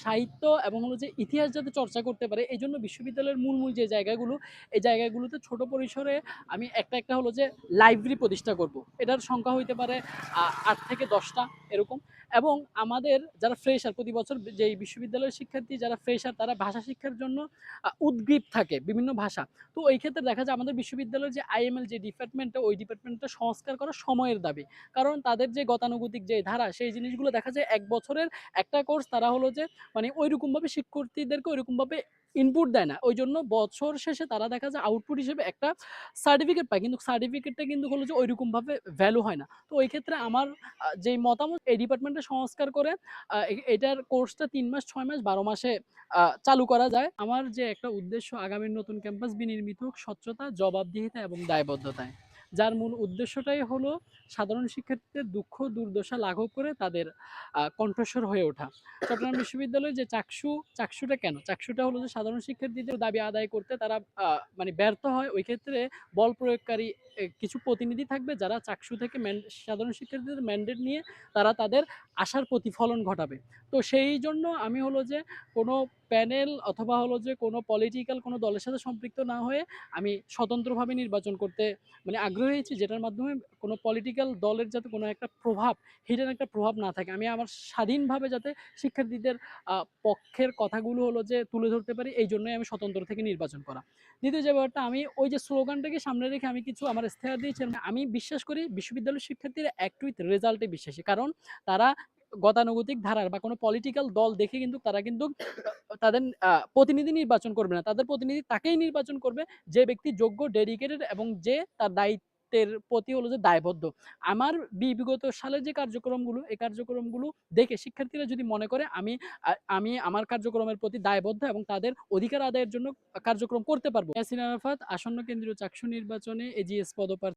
সাহিত্য এবং হলো যে ইতিহাস যাতে চর্চা করতে পারে এইজন্য বিশ্ববিদ্যালয়ের মূল যে জায়গাগুলো, এই জায়গাগুলোতে ছোট পরিসরে আমি একটা হলো যে লাইব্রেরি প্রতিষ্ঠা করব। এটার সংখ্যা হইতে পারে ৮ থেকে ১০ টা এরকম। এবং আমাদের যারা ফ্রেশার প্রতি বছর যেই বিশ্ববিদ্যালয়ের শিক্ষার্থী যারা ফ্রেশার তারা ভাষা শিক্ষার জন্য উদগ্রীব থাকে বিভিন্ন ভাষা। তো এই ক্ষেত্রে দেখা যায় আমাদের বিশ্ববিদ্যালয়ের যে আইএমএল যে ডিপার্টমেন্টটা ওই ডিপার্টমেন্টটা সংস্কার করা সময়ের দাবি। কারণ তাদের যে গতানুগতিক যে ধারা সেই জিনিসগুলো দেখা যায় ১ বছরের একটা কোর্স তারা হলো যে মানে ঐরকমভাবে শিক্ষার্থীদেরকে ঐরকমভাবে ইনপুট দেয় না। ওইজন্য বছর শেষে তারা দেখা যায় আউটপুট হিসেবে একটা সার্টিফিকেট পায়। কিন্তু সার্টিফিকেটটা কিন্তু হলো যে ঐরকমভাবে ভ্যালু হয় না। তো ওই ক্ষেত্রে আমার যেই মতামত এই ডিপার্টমেন্টে সংস্কার করে এটার কোর্সটা ৩ মাস, ৬ মাস, ১২ মাসে চালু করা যায়। আমার যে একটা উদ্দেশ্য আগামীর নতুন ক্যাম্পাস বিনির্মিত হোক স্বচ্ছতা, জবাবদিহিতা এবং দায়বদ্ধতায়। যার মূল উদ্দেশ্যটাই হলো সাধারণ শিক্ষার্থীদের দুঃখ দুর্দশা লাঘব করে তাদের কণ্ঠস্বর হয়ে ওঠা। চট্টগ্রাম বিশ্ববিদ্যালয়ে যে চাকসুটা কেন? চাকসুটা হলো যে সাধারণ শিক্ষার্থীদের দাবি আদায় করতে তারা মানে ব্যর্থ হয়। ওই ক্ষেত্রে বল প্রয়োগকারী কিছু প্রতিনিধি থাকবে যারা চাকসু থেকে সাধারণ শিক্ষার্থীদের ম্যান্ডেট নিয়ে তারা তাদের আশার প্রতিফলন ঘটাবে। তো সেই জন্য আমি হলো যে কোনো প্যানেল অথবা হলো যে কোনো পলিটিক্যাল কোনো দলের সাথে সম্পৃক্ত না হয়ে আমি স্বতন্ত্রভাবে নির্বাচন করতে মানে আগ্রহী হয়েছি, যেটার মাধ্যমে কোনো পলিটিক্যাল দলের যাতে কোনো একটা প্রভাব, হিডেন একটা প্রভাব না থাকে। আমি আমার স্বাধীনভাবে যাতে শিক্ষার্থীদের পক্ষের কথাগুলো হলো যে তুলে ধরতে পারি, এই জন্যই আমি স্বতন্ত্র থেকে নির্বাচন করা। দ্বিতীয় যে ব্যাপারটা, আমি ওই যে স্লোগানটাকে সামনে রেখে আমি কিছু আমার ইশতেহার দিয়েছি। আমি বিশ্বাস করি বিশ্ববিদ্যালয়ের শিক্ষার্থীরা অ্যাক্ট উইথ রেজাল্টে বিশ্বাসী। কারণ তারা গতানুগতিক ধারার বা কোনো পলিটিক্যাল দল দেখে কিন্তু তারা কিন্তু তাদের প্রতিনিধি নির্বাচন করবে না। তাদের প্রতিনিধি তাকেই নির্বাচন করবে যে ব্যক্তি যোগ্য, ডেডিকেটেড এবং যে তার দায়িত্বের প্রতি হলো যে দায়বদ্ধ। আমার বিগত সালের যে কার্যক্রমগুলো, এই কার্যক্রমগুলো দেখে শিক্ষার্থীরা যদি মনে করে আমি আমার কার্যক্রমের প্রতি দায়বদ্ধ এবং তাদের অধিকার আদায়ের জন্য কার্যক্রম করতে পারবো। ইয়াসিন আরাফাত আসন্ন কেন্দ্রীয় চাকসু নির্বাচনে এজিএস পদপ্রার্থী।